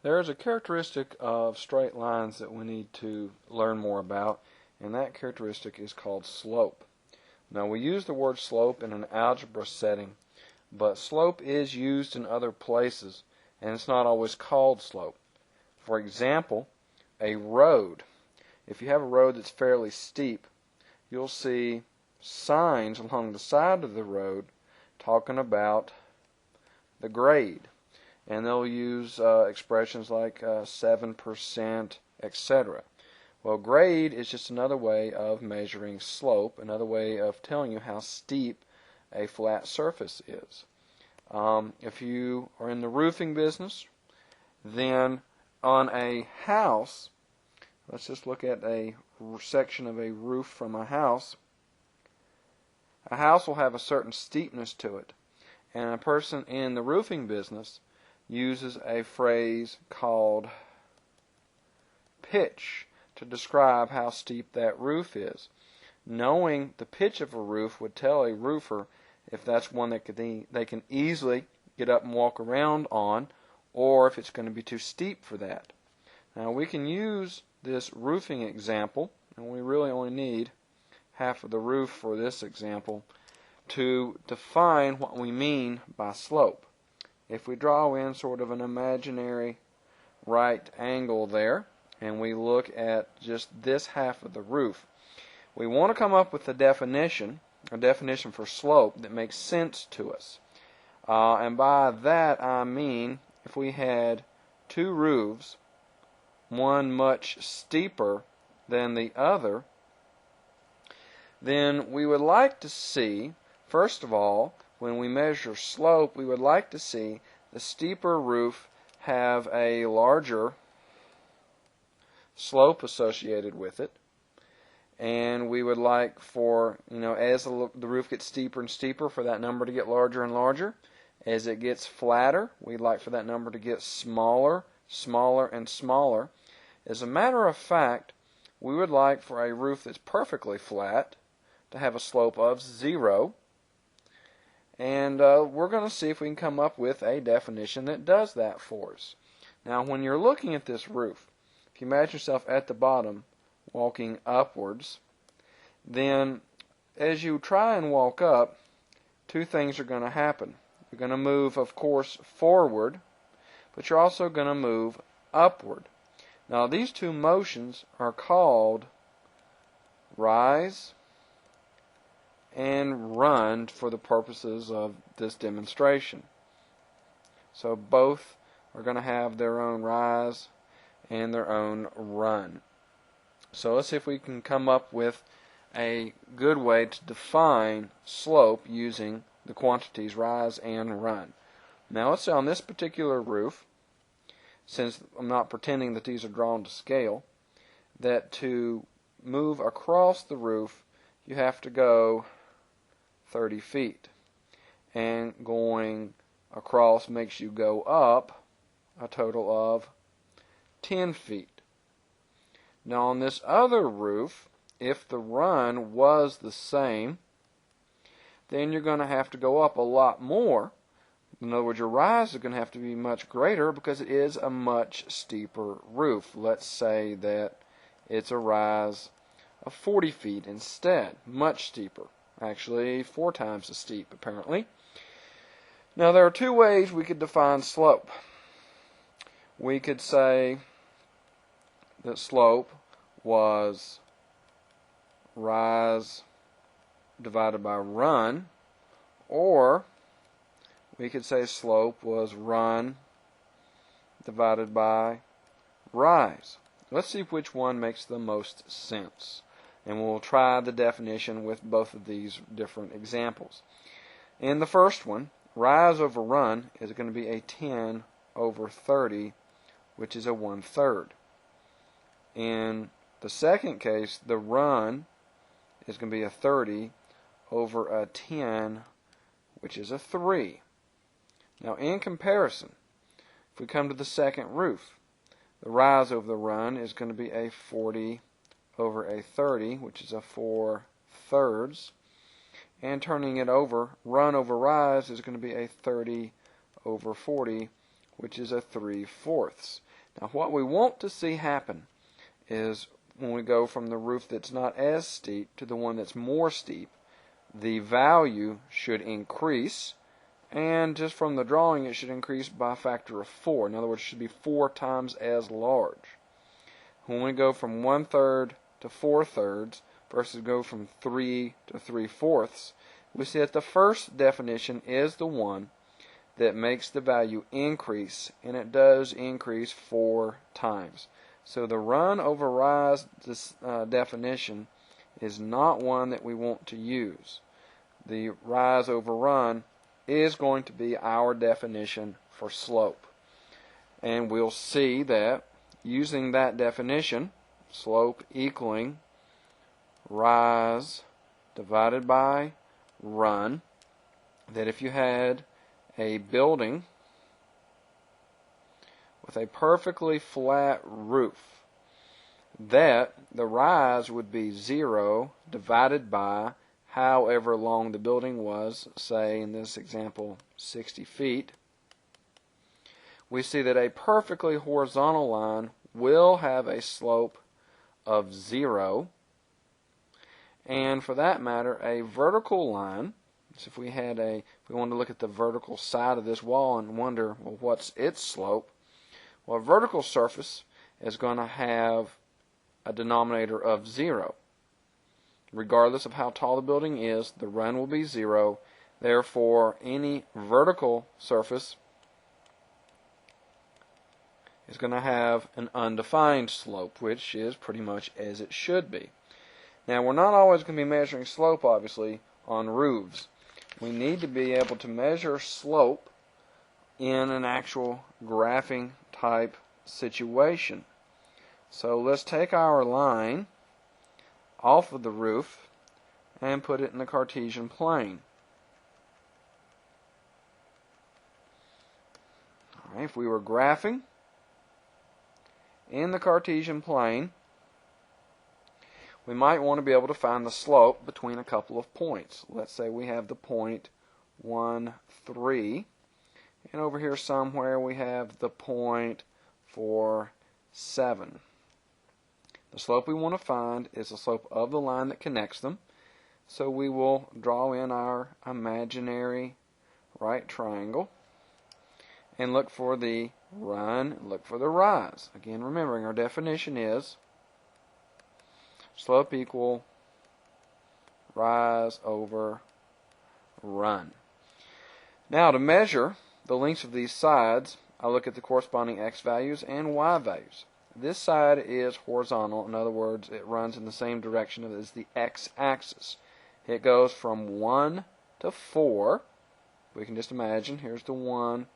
There is a characteristic of straight lines that we need to learn more about, and that characteristic is called slope. Now, we use the word slope in an algebra setting, but slope is used in other places, and it's not always called slope. For example, a road. If you have a road that's fairly steep, you'll see signs along the side of the road talking about the grade. And they'll use expressions like 7%, etc. Well, grade is just another way of measuring slope, another way of telling you how steep a flat surface is. If you are in the roofing business, then on a house, let's just look at a section of a roof from a house. A house will have a certain steepness to it, and a person in the roofing business uses a phrase called pitch to describe how steep that roof is. Knowing the pitch of a roof would tell a roofer if that's one that they can easily get up and walk around on, or if it's going to be too steep for that. Now, we can use this roofing example, and we really only need half of the roof for this example, to define what we mean by slope. If we draw in sort of an imaginary right angle there, and we look at just this half of the roof, we want to come up with a definition for slope that makes sense to us. And by that I mean if we had two roofs, one much steeper than the other, then we would like to see, first of all, when we measure slope, we would like to see the steeper roof have a larger slope associated with it. And we would like for, as the roof gets steeper and steeper, for that number to get larger and larger. As it gets flatter, we'd like for that number to get smaller, smaller, and smaller. As a matter of fact, we would like for a roof that's perfectly flat to have a slope of 0. And we're going to see if we can come up with a definition that does that for us. Now, when you're looking at this roof, if you imagine yourself at the bottom walking upwards, then as you try and walk up, two things are going to happen. You're going to move, of course, forward, but you're also going to move upward. Now, these two motions are called rise and run for the purposes of this demonstration. So both are going to have their own rise and their own run. So let's see if we can come up with a good way to define slope using the quantities rise and run. Now let's say on this particular roof, since I'm not pretending that these are drawn to scale, that to move across the roof you have to go 30 feet. And going across makes you go up a total of 10 feet. Now on this other roof, if the run was the same, then you're going to have to go up a lot more. In other words, your rise is going to have to be much greater because it is a much steeper roof. Let's say that it's a rise of 40 feet instead, much steeper. Actually, 4 times as steep, apparently. Now, there are two ways we could define slope. We could say that slope was rise divided by run, or we could say slope was run divided by rise. Let's see which one makes the most sense. And we'll try the definition with both of these different examples. In the first one, rise over run is going to be a 10 over 30, which is a 1/3. In the second case, the run is going to be a 30 over a 10, which is a 3. Now, in comparison, if we come to the second roof, the rise over the run is going to be a 40 over a 30, which is a 4/3. And turning it over, run over rise is going to be a 30 over 40, which is a 3/4. Now what we want to see happen is when we go from the roof that's not as steep to the one that's more steep, the value should increase, and just from the drawing it should increase by a factor of 4. In other words, it should be 4 times as large. When we go from 1/3 to 4/3 versus go from 3 to 3/4, we see that the first definition is the one that makes the value increase, and it does increase 4 times. So the run over rise definition is not one that we want to use. The rise over run is going to be our definition for slope. And we'll see that using that definition, slope equaling rise divided by run, that if you had a building with a perfectly flat roof, that the rise would be 0 divided by however long the building was, say in this example 60 feet. We see that a perfectly horizontal line will have a slope of 0, and for that matter a vertical line, so if we wanted to look at the vertical side of this wall and wonder, well, what's its slope? Well, a vertical surface is going to have a denominator of 0. Regardless of how tall the building is, the run will be 0. Therefore, any vertical surface is going to have an undefined slope, which is pretty much as it should be. Now, we're not always going to be measuring slope, obviously, on roofs. We need to be able to measure slope in an actual graphing type situation. So let's take our line off of the roof and put it in the Cartesian plane. All right, if we were graphing in the Cartesian plane, we might want to be able to find the slope between a couple of points. Let's say we have the point 1, 3, and over here somewhere we have the point 4, 7. The slope we want to find is the slope of the line that connects them. So we will draw in our imaginary right triangle and look for the run, look for the rise. Again, remembering our definition is slope equal rise over run. Now to measure the lengths of these sides, I look at the corresponding x values and y values. This side is horizontal. In other words, it runs in the same direction as the x-axis. It goes from 1 to 4. We can just imagine, here's the 1,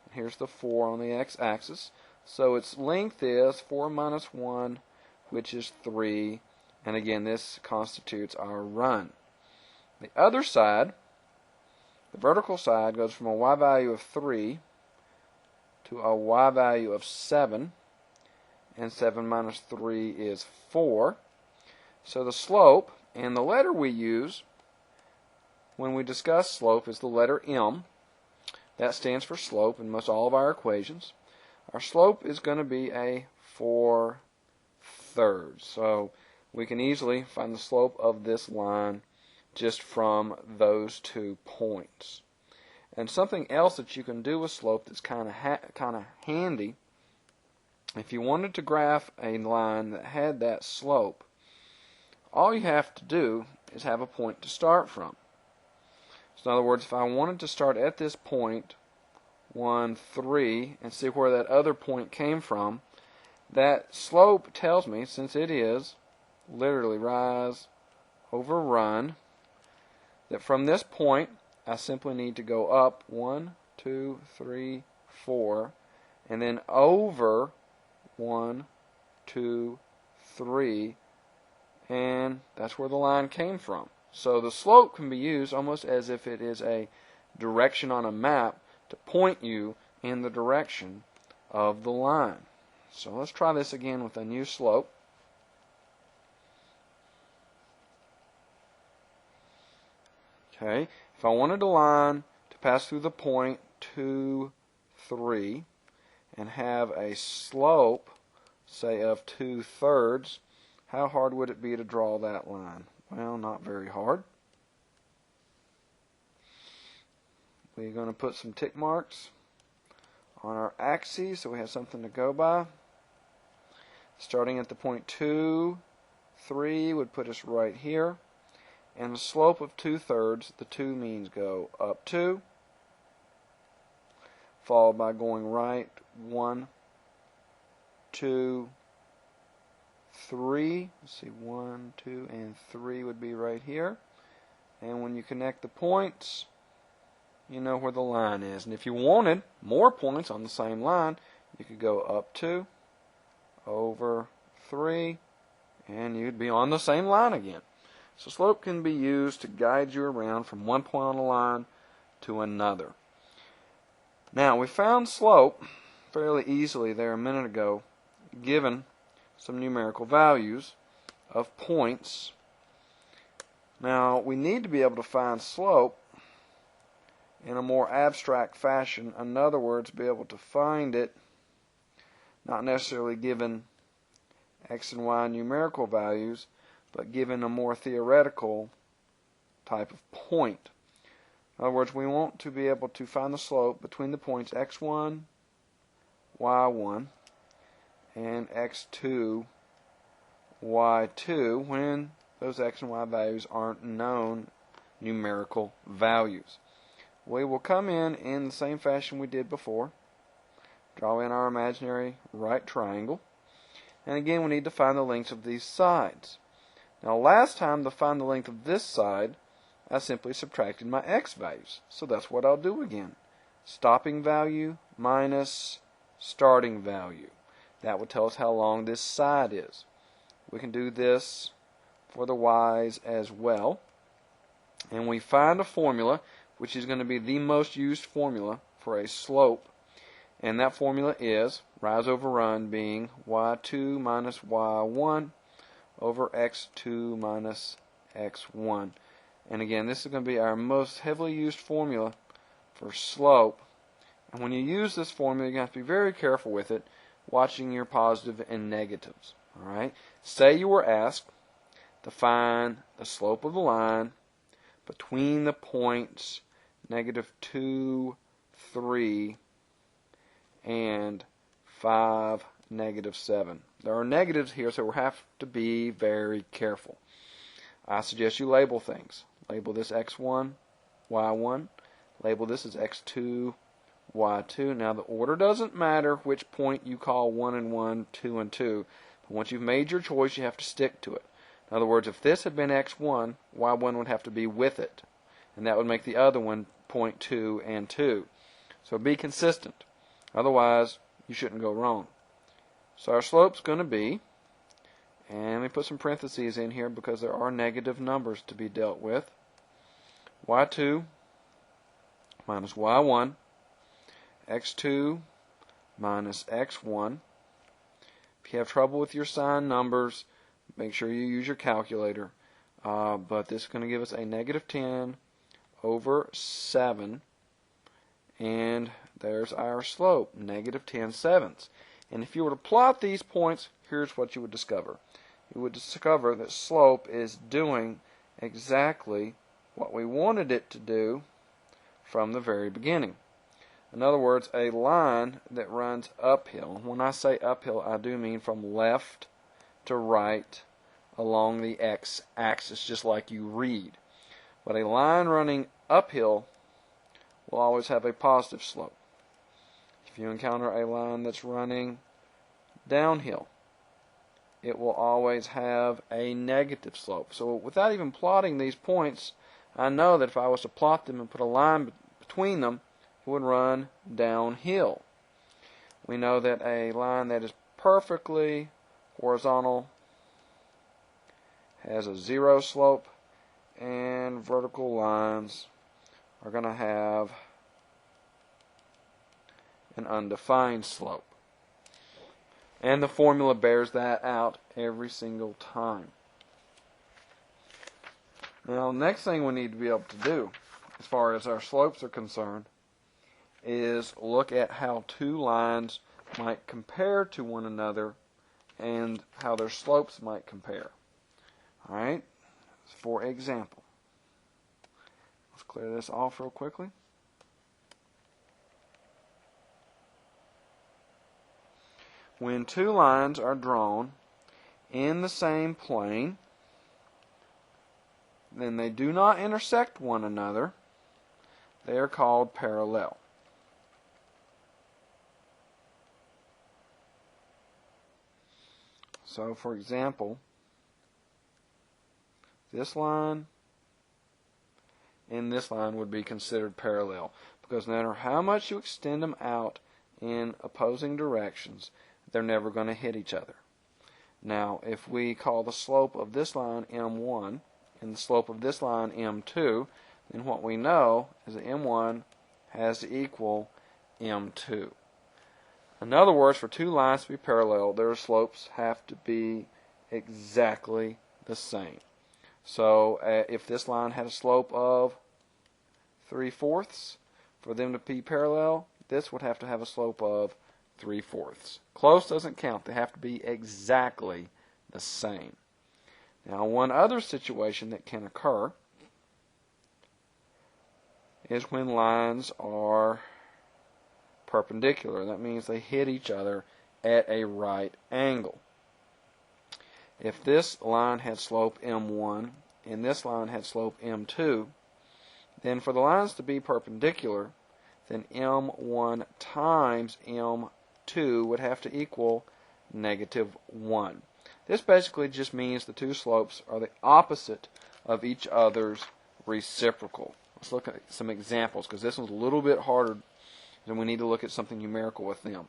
and here's the 4 on the x-axis. So its length is 4 minus 1, which is 3. And again, this constitutes our run. The other side, the vertical side, goes from a y value of 3 to a y value of 7. And 7 minus 3 is 4. So the slope, and the letter we use when we discuss slope is the letter M. That stands for slope in most all of our equations. Our slope is going to be a 4/3. So we can easily find the slope of this line just from those 2 points. And something else that you can do with slope that's kind of handy, if you wanted to graph a line that had that slope, all you have to do is have a point to start from. So in other words, if I wanted to start at this point, 1, 3, and see where that other point came from, that slope tells me, since it is literally rise over run, that from this point I simply need to go up 1, 2, 3, 4, and then over 1, 2, 3, and that's where the line came from. So the slope can be used almost as if it is a direction on a map to point you in the direction of the line. So let's try this again with a new slope. Okay, if I wanted a line to pass through the point 2, 3, and have a slope, say, of 2/3, how hard would it be to draw that line? Well, not very hard. We're going to put some tick marks on our axes so we have something to go by. Starting at the point 2, 3 would put us right here. And the slope of 2/3, the 2 means go up 2, followed by going right 1, 2, 3. Let's see, 1, 2, and 3 would be right here. And when you connect the points, you know where the line is. And if you wanted more points on the same line, you could go up 2, over 3, and you'd be on the same line again. So slope can be used to guide you around from one point on the line to another. Now, we found slope fairly easily there a minute ago, given some numerical values of points. Now, we need to be able to find slope in a more abstract fashion. In other words, be able to find it not necessarily given x and y numerical values, but given a more theoretical type of point. In other words, we want to be able to find the slope between the points x1, y1, and x2, y2 when those x and y values aren't known numerical values. We will come in the same fashion we did before. Draw in our imaginary right triangle. And again, we need to find the lengths of these sides. Now, last time to find the length of this side, I simply subtracted my x values. So that's what I'll do again. Stopping value minus starting value. That will tell us how long this side is. We can do this for the y's as well. And we find a formula, which is going to be the most used formula for a slope. And that formula is rise over run being y2 minus y1 over x2 minus x1. And again, this is going to be our most heavily used formula for slope. And when you use this formula, you have to be very careful with it, watching your positive and negatives. All right. Say you were asked to find the slope of the line between the points -2, 3, and 5, -7. There are negatives here, so we'll have to be very careful. I suggest you label things. Label this x1, y1. Label this as x2, y2. Now, the order doesn't matter which point you call 1 and 1, 2 and 2. But once you've made your choice, you have to stick to it. In other words, if this had been x1, y1 would have to be with it. And that would make the other one point 2 and 2. So be consistent. Otherwise, you shouldn't go wrong. So our slope's going to be, and let me put some parentheses in here because there are negative numbers to be dealt with, y2 minus y1, x2 minus x1. If you have trouble with your sign numbers, make sure you use your calculator. But this is going to give us a -10 over 7. And there's our slope, -10/7. And if you were to plot these points, here's what you would discover. You would discover that slope is doing exactly what we wanted it to do from the very beginning. In other words, a line that runs uphill. When I say uphill, I do mean from left to right along the x-axis, just like you read. But a line running uphill will always have a positive slope. If you encounter a line that's running downhill, it will always have a negative slope. So without even plotting these points, I know that if I was to plot them and put a line between them, it would run downhill. We know that a line that is perfectly horizontal has a 0 slope, and vertical lines are going to have an undefined slope. And the formula bears that out every single time. Now, the next thing we need to be able to do, as far as our slopes are concerned, is look at how two lines might compare to one another and how their slopes might compare. Alright, for example, let's clear this off real quickly. When two lines are drawn in the same plane, then they do not intersect one another, they are called parallel. So, for example, this line and this line would be considered parallel, because no matter how much you extend them out in opposing directions, they're never going to hit each other. Now, if we call the slope of this line M1 and the slope of this line M2, then what we know is that M1 has to equal M2. In other words, for two lines to be parallel, their slopes have to be exactly the same. So if this line had a slope of 3/4, for them to be parallel, this would have to have a slope of 3/4. Close doesn't count. They have to be exactly the same. Now, one other situation that can occur is when lines are perpendicular. That means they hit each other at a right angle. If this line had slope M1 and this line had slope M2, then for the lines to be perpendicular, then M1 times M2 would have to equal -1. This basically just means the two slopes are the opposite of each other's reciprocal. Let's look at some examples, because this one's a little bit harder, and we need to look at something numerical with them.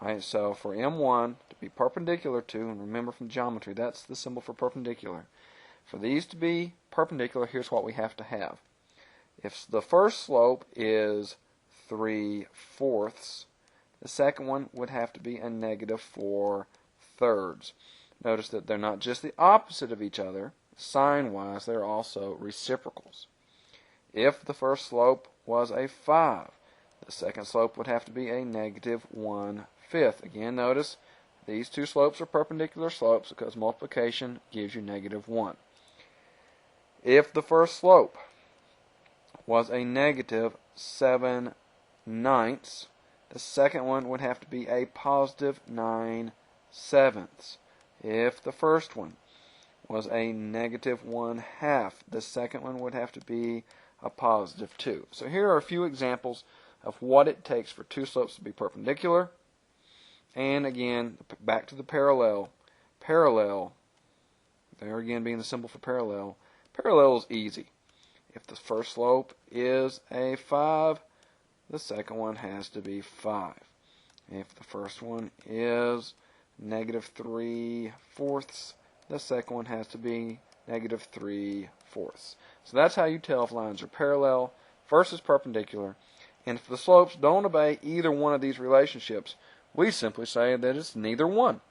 Alright, so for M1 to be perpendicular to, and remember from geometry, that's the symbol for perpendicular. For these to be perpendicular, here's what we have to have. If the first slope is 3/4, the second one would have to be a -4/3. Notice that they're not just the opposite of each other, sign-wise, they're also reciprocals. If the first slope was a 5, the second slope would have to be a -1/5. Again, notice these two slopes are perpendicular slopes because multiplication gives you -1. If the first slope was a -7/9, the second one would have to be a +9/7. If the first one was a -1/2, the second one would have to be a +2. So here are a few examples of what it takes for two slopes to be perpendicular. And again, back to the parallel. Parallel, there again being the symbol for parallel, parallel is easy. If the first slope is a 5, the second one has to be 5. If the first one is -3/4, the second one has to be -3/4. So that's how you tell if lines are parallel versus perpendicular. And if the slopes don't obey either one of these relationships, we simply say that it's neither one.